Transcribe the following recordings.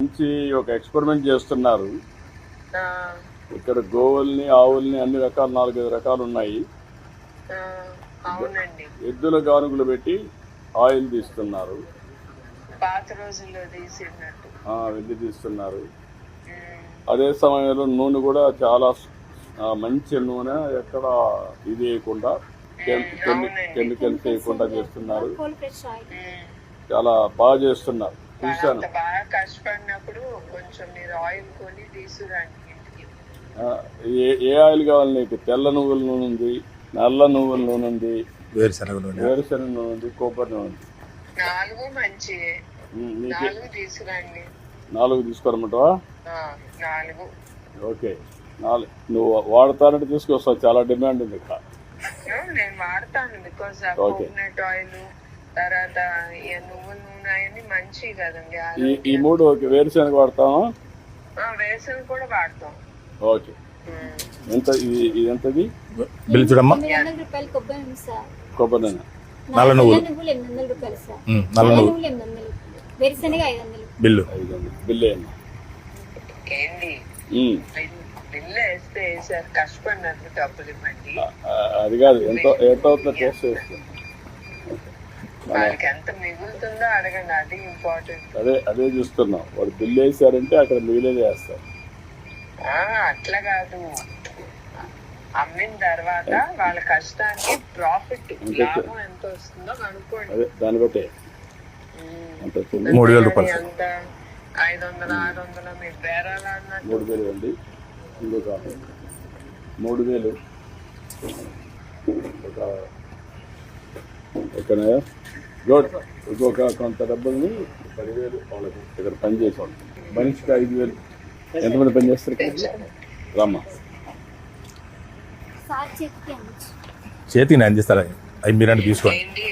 నుంచి ఒక ఎక్స్పెరిమెంట్ చేస్తున్నారు. ఇక్కడ గోవుల్ని, ఆవుల్ని అన్ని రకాల 4-5 రకాలు ఉన్నాయి. ఎద్దుల గానుగులు పెట్టి ఆయిల్ తీస్తున్నారు. పాత రోజుల్లో తీసినట్టు వెళ్లి తీస్తున్నారు. అదే సమయంలో నూనె కూడా చాలా మంచి నూనె, ఎక్కడ ఇది వేయకుండా కెమికల్స్ వేయకుండా చేస్తున్నారు. చాలా బాగా చేస్తున్నారు. చూశాను. బాగా కష్టపడినప్పుడు కొంచెం మీరు ఆయిల్ కొని తీసుకురండి ఇంటికి. ఏ ఆయిల్ కావాలి నీకు? తెల్ల నువ్వుల నూనె ఉంది, నల్ల నువ్వుల నూనె ఉంది, వేరుశనగ నూనె ఉంది, కొబ్బరి నూనె ఉంది. 4 మంచివే. 4 తీసుకురండి. 4 తీసుకోరమంటావా? 4. ఓకే, 4 నువ్వు వాడతానంటే తీసుకొస్తావు. చాలా డిమాండ్ ఉంది ఇక్కడ. నేను వాడతాను. బికాస్ కోకోనట్ ఆయిల్, తర్వాత నువ్వుల నూనె అవన్నీ మంచివి కదండి. ఈ 3 ఓకే. వేరుశనగ వాడతామా? వేరుశనగ కూడా వాడతాం. ఓకే. ఎంత ఇది? ఎంతది బిల్ చూడమ్మా. కొబ్బరి నూనె, నల్ల నువ్వులు 800 రూపాయలు సార్. నల్ల నువ్వులు 800, వేరుశనగ 500. బిల్లు 500 బిల్లు అయింది. ఏంటి బిల్లు వేస్తే సార్ కష్టపడినందుకు డబ్బులు ఇవ్వండి. అది కాదు, ఎంత అవుతుందో టేస్ట్ చేస్తుంది. వాళ్ళకి ఎంత మిగులుతుందో అడగండి. అది ఇంపార్టెంట్. అదే చూస్తున్నాం. వాడు బిల్లు వేసారంటే అక్కడ మిగిలేది వేస్తారు. అట్లా కాదు, అమ్మిన తర్వాత వాళ్ళ కష్టానికి ప్రాఫిట్, లాభం ఎంత వస్తుందో కనుక్కోండి. అదే దాన్ని బట్టే 3000 రూపాయలు. ఎంత 500, 600 మీరు బేరాలు అన్నట్టు. 3000 అండి. ఇంకొక 3000 ఇంకొక కొంత డబ్బుల్ని 10,000 వాళ్ళకి ఇక్కడ పనిచేసాం. మనిషికి 5,000. ఎంతమంది పని చేస్తారు? రామ్మా. చేతికి నేను అందిస్తారా? అవి మీరంటే తీసుకోండి.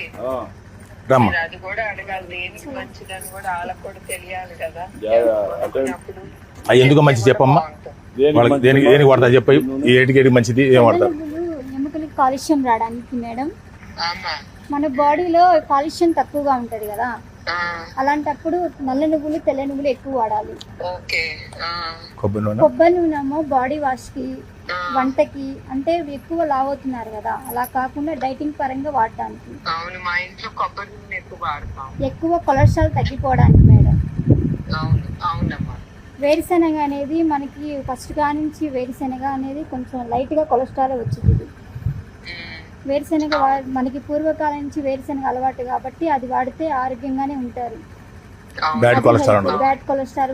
రామ్మా. అది కూడా అడగాలి. దేనికి మంచిదని కూడా వాళ్ళకి కూడా తెలియాలి కదా. అవి ఎందుకు మంచి చెప్పమ్మా. వాళ్ళకి దేనికి వాడతా చెప్పి ఏటికి మంచిది ఏం వాడతారు? ఎముకలకి కాలుష్యం రావడానికి మేడం. మన బాడీలో కాలుష్యం తక్కువగా ఉంటది కదా, అలాంటప్పుడు నల్ల నువ్వులు, తెల్ల నువ్వులు ఎక్కువ వాడాలి. కొబ్బరి నూనె బాడీ వాష్ కి, వంటకి, అంటే ఎక్కువ లావ్ అవుతున్నారు కదా, అలా కాకుండా డైటింగ్ పరంగా వాడటానికి. ఎక్కువ కొలెస్ట్రాల్ తగ్గిపోవడానికి మేడం. వేరుశనగ అనేది మనకి ఫస్ట్ గా నుంచి వేరుశనగ అనేది కొంచెం లైట్ గా కొలెస్ట్రాల్ వచ్చింది. వేరుశనగ మనకి పూర్వకాలం నుంచి వేరుశనగ అలవాటు కాబట్టి అది వాడితే ఆరోగ్యంగానే ఉంటారు. Bad cholesterol